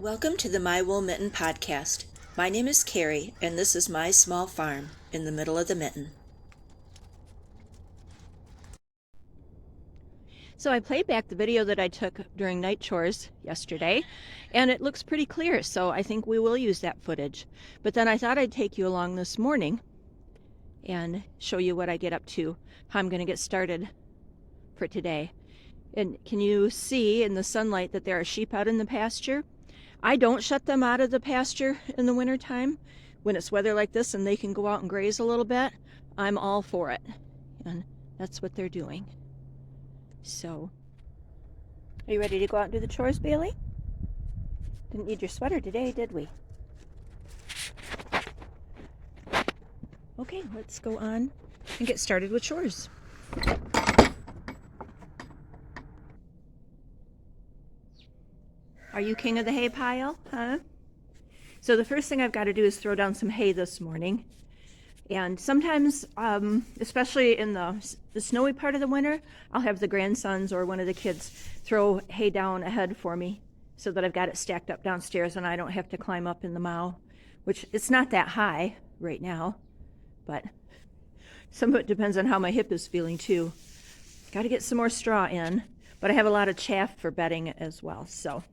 Welcome to the My Wool Mitten podcast. My name is Carrie, and this is my small farm in the middle of the mitten. So I played back the video that I took during night chores yesterday, and it looks pretty clear, so I think we will use that footage. But then I thought I'd take you along this morning and show you what I get up to, how I'm going to get started for today. And can you see in the sunlight that there are sheep out in the pasture? I don't shut them out of the pasture in the wintertime when it's weather like this and they can go out and graze a little bit. I'm all for it, and that's what they're doing. So, are you ready to go out and do the chores, Bailey? Didn't need your sweater today, did we? Okay, let's go on and get started with chores. Are you king of the hay pile, huh? So the first thing I've got to do is throw down some hay this morning. And sometimes, especially in the snowy part of the winter, I'll have the grandsons or one of the kids throw hay down ahead for me so that I've got it stacked up downstairs and I don't have to climb up in the mow, which it's not that high right now, but some of it depends on how my hip is feeling too. Got to get some more straw in, but I have a lot of chaff for bedding as well. So,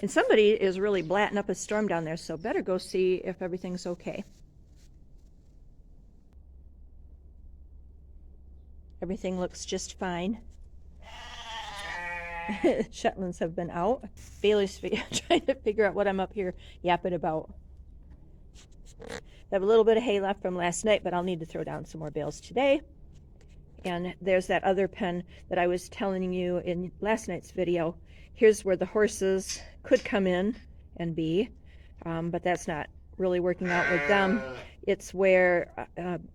and somebody is really blatting up a storm down there, so better go see if everything's okay. Everything looks just fine. Shetlands have been out. Bailey's trying to figure out what I'm up here yapping about. I have a little bit of hay left from last night, but I'll need to throw down some more bales today. And there's that other pen that I was telling you in last night's video. Here's where the horses could come in and be, but that's not really working out with them. It's where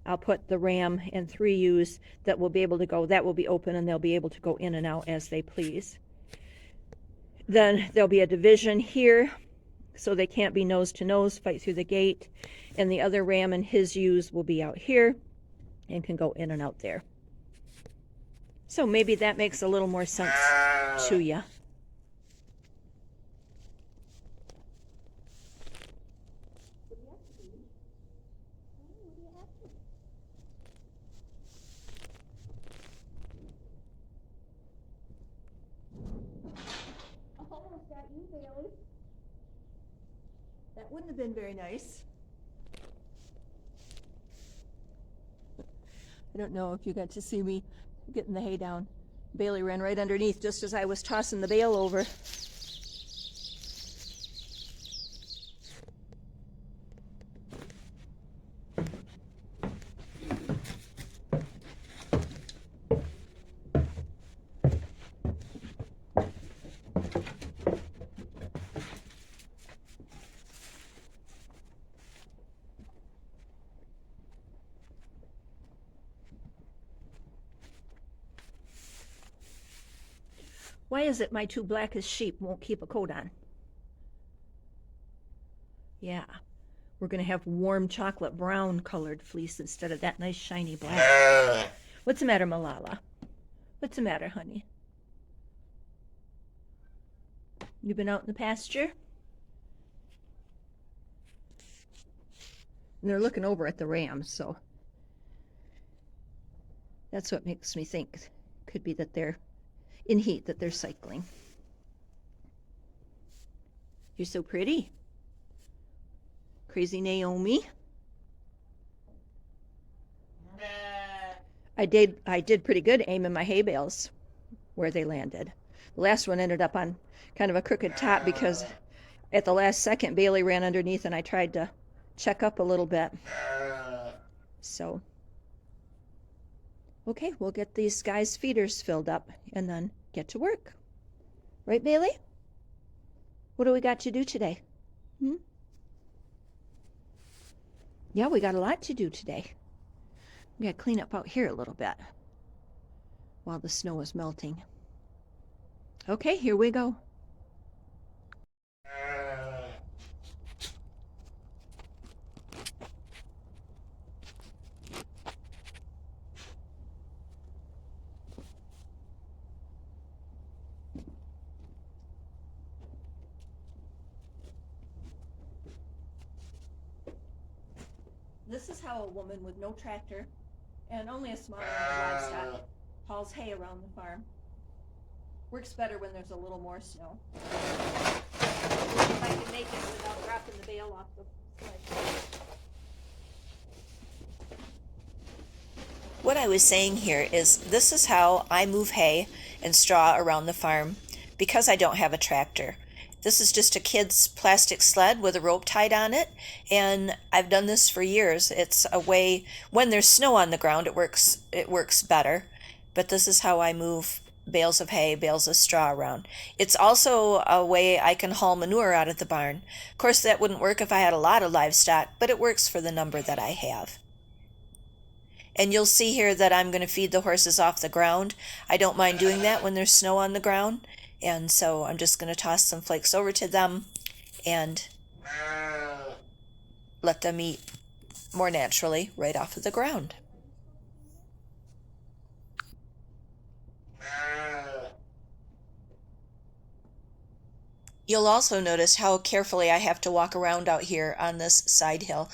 I'll put the ram and 3 ewes that will be able to go. That will be open and they'll be able to go in and out as they please. Then there'll be a division here, so they can't be nose to nose, fight through the gate. And the other ram and his ewes will be out here and can go in and out there. So maybe that makes a little more sense to you. That wouldn't have been very nice. I don't know if you got to see me getting the hay down. Bailey ran right underneath just as I was tossing the bale over. Why is it my 2 blackest sheep won't keep a coat on? Yeah, we're going to have warm chocolate brown colored fleece instead of that nice shiny black. What's the matter, Malala? What's the matter, honey? You been out in the pasture? And they're looking over at the rams, so that's what makes me think could be that they're in heat, that they're cycling. You're so pretty. Crazy Naomi. I did pretty good aiming my hay bales where they landed. The last one ended up on kind of a crooked top because at the last second Bailey ran underneath and I tried to check up a little bit. So, okay, we'll get these guys' feeders filled up and then get to work. Right, Bailey? What do we got to do today? Yeah, we got a lot to do today. We got to clean up out here a little bit while the snow is melting. Okay, here we go. This is how a woman with no tractor and only a small amount of livestock hauls hay around the farm. Works better when there's a little more snow. If I can make it without dropping the bale off the sledge. What I was saying here is this is how I move hay and straw around the farm because I don't have a tractor. This is just a kid's plastic sled with a rope tied on it, and I've done this for years. It's a way, when there's snow on the ground, it works better. But this is how I move bales of hay, bales of straw around. It's also a way I can haul manure out of the barn. Of course, that wouldn't work if I had a lot of livestock, but it works for the number that I have. And you'll see here that I'm going to feed the horses off the ground. I don't mind doing that when there's snow on the ground. And so I'm just going to toss some flakes over to them and let them eat more naturally right off of the ground. You'll also notice how carefully I have to walk around out here on this side hill.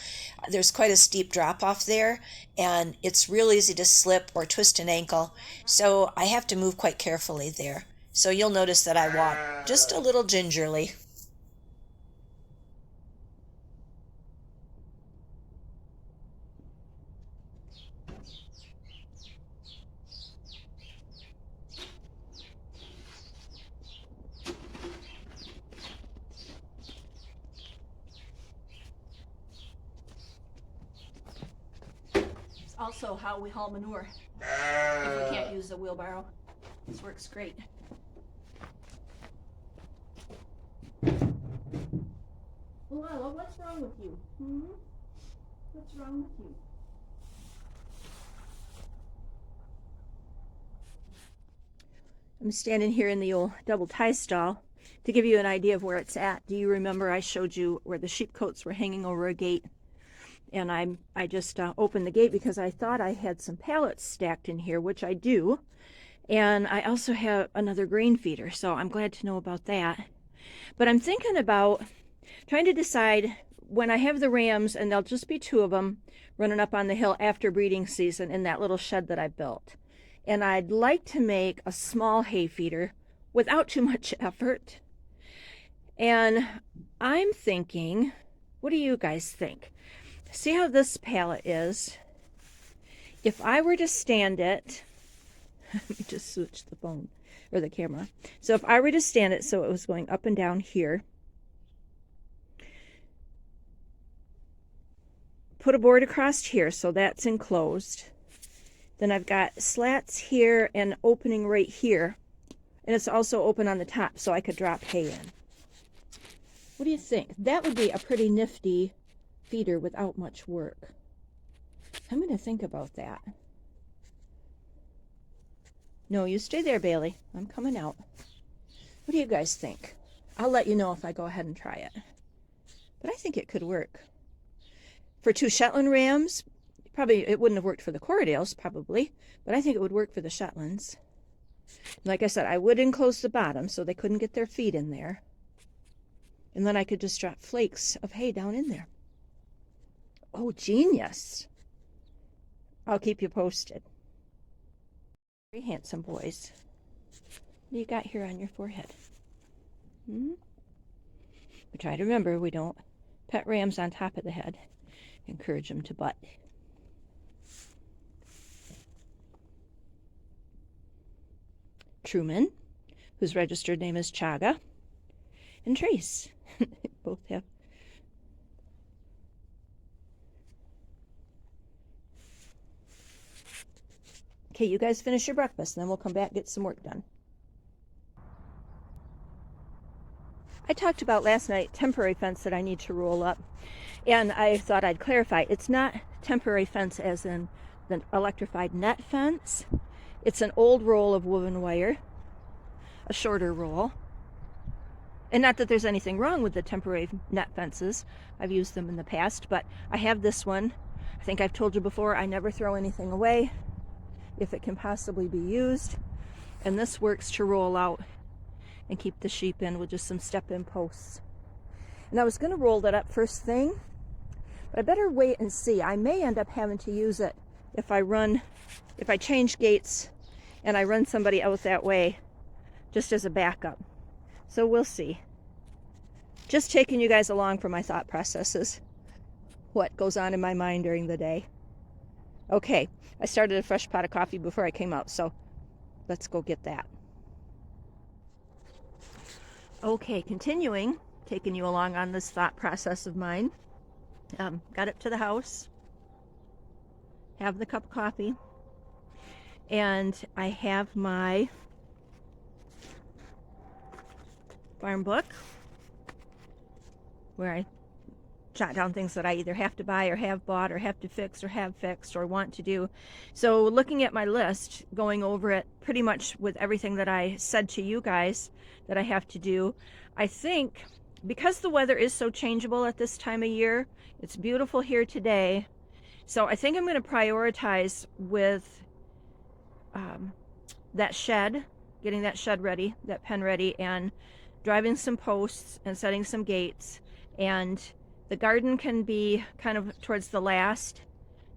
There's quite a steep drop off there, and it's real easy to slip or twist an ankle, so I have to move quite carefully there. So you'll notice that I walk just a little gingerly. Also how we haul manure if we can't use a wheelbarrow. This works great. Lila, what's wrong with you? What's wrong with you? I'm standing here in the old double tie stall to give you an idea of where it's at. Do you remember I showed you where the sheep coats were hanging over a gate? And I just opened the gate because I thought I had some pallets stacked in here, which I do. And I also have another grain feeder, so I'm glad to know about that. But I'm thinking about trying to decide when I have the rams, and there'll just be 2 of them running up on the hill after breeding season in that little shed that I built. And I'd like to make a small hay feeder without too much effort. And I'm thinking, what do you guys think? See how this pallet is? If I were to stand it, let me just switch the phone or the camera. So if I were to stand it so it was going up and down here, put a board across here so that's enclosed. Then I've got slats here and opening right here. And it's also open on the top so I could drop hay in. What do you think? That would be a pretty nifty feeder without much work. I'm going to think about that. No, you stay there, Bailey. I'm coming out. What do you guys think? I'll let you know if I go ahead and try it. But I think it could work. For 2 Shetland rams, probably it wouldn't have worked for the Corriedales, probably, but I think it would work for the Shetlands. Like I said, I would enclose the bottom so they couldn't get their feet in there. And then I could just drop flakes of hay down in there. Oh, genius. I'll keep you posted. Very handsome boys. What do you got here on your forehead? We try to remember we don't pet rams on top of the head. Encourage them to butt. Truman, whose registered name is Chaga, and Trace. Both have. Okay, you guys finish your breakfast, and then we'll come back and get some work done. I talked about last night temporary fence that I need to roll up, and I thought I'd clarify. It's not temporary fence as in the electrified net fence. It's an old roll of woven wire, a shorter roll. And not that there's anything wrong with the temporary net fences. I've used them in the past, but I have this one. I think I've told you before, I never throw anything away if it can possibly be used. And this works to roll out and keep the sheep in with just some step-in posts. And I was going to roll that up first thing, But I better wait and see. I may end up having to use it if I change gates and I run somebody out that way just as a backup. So we'll see. Just taking you guys along for my thought processes, what goes on in my mind during the day. Okay, I started a fresh pot of coffee before I came out, so let's go get that. Okay, continuing, taking you along on this thought process of mine. Got up to the house, have the cup of coffee, and I have my farm book where I jot down things that I either have to buy or have bought or have to fix or have fixed or want to do. So looking at my list, going over it pretty much with everything that I said to you guys that I have to do, I think because the weather is so changeable at this time of year, it's beautiful here today, so I think I'm going to prioritize with that shed, getting that shed ready, that pen ready, and driving some posts and setting some gates. And the garden can be kind of towards the last.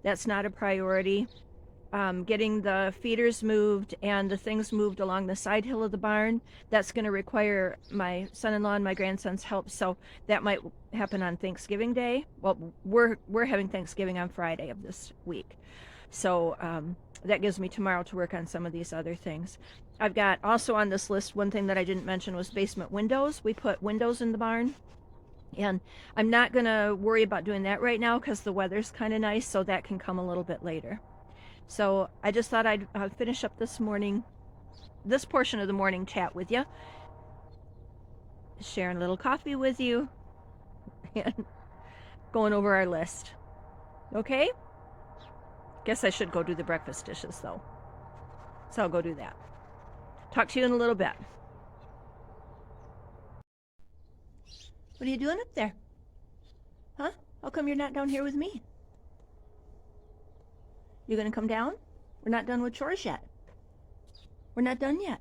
That's not a priority. Getting the feeders moved and the things moved along the side hill of the barn, that's going to require my son-in-law and my grandson's help, so that might happen on Thanksgiving Day. Well, we're having Thanksgiving on Friday of this week, so that gives me tomorrow to work on some of these other things. I've got also on this list, one thing that I didn't mention was basement windows. We put windows in the barn, and I'm not going to worry about doing that right now because the weather's kind of nice, so that can come a little bit later. So I just thought I'd finish up this portion of the morning chat with you, sharing a little coffee with you, and going over our list. Okay? Guess I should go do the breakfast dishes though. So I'll go do that. Talk to you in a little bit. What are you doing up there? Huh? How come you're not down here with me? You gonna come down? We're not done with chores yet. We're not done yet.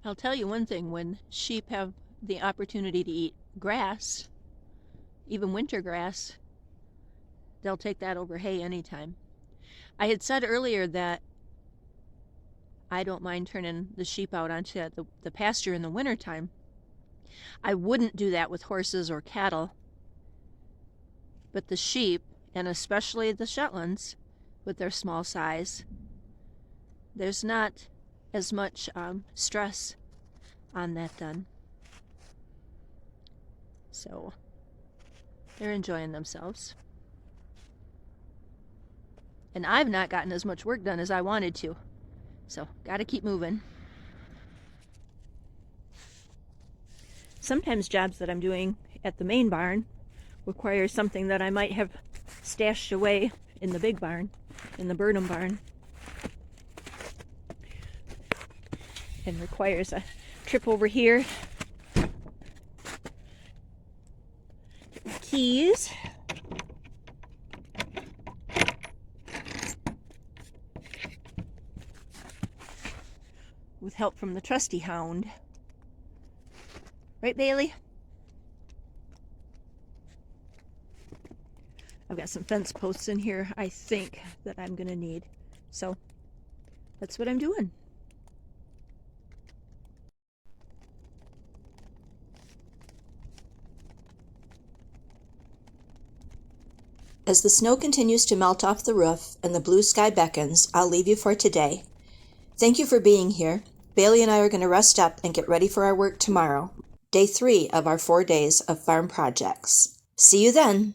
I'll tell you one thing, when sheep have the opportunity to eat grass, even winter grass, they'll take that over hay anytime. I had said earlier that I don't mind turning the sheep out onto the pasture in the wintertime. I wouldn't do that with horses or cattle, but the sheep, and especially the Shetlands with their small size, there's not as much stress on that done. So they're enjoying themselves. And I've not gotten as much work done as I wanted to. So gotta keep moving. Sometimes jobs that I'm doing at the main barn require something that I might have stashed away in the big barn, in the Burnham barn. And requires a trip over here. Keys. With help from the trusty hound. Right, Bailey? I've got some fence posts in here, I think, that I'm gonna need. So that's what I'm doing. As the snow continues to melt off the roof and the blue sky beckons, I'll leave you for today. Thank you for being here. Bailey and I are going to rest up and get ready for our work tomorrow, day 3 of our 4 days of farm projects. See you then.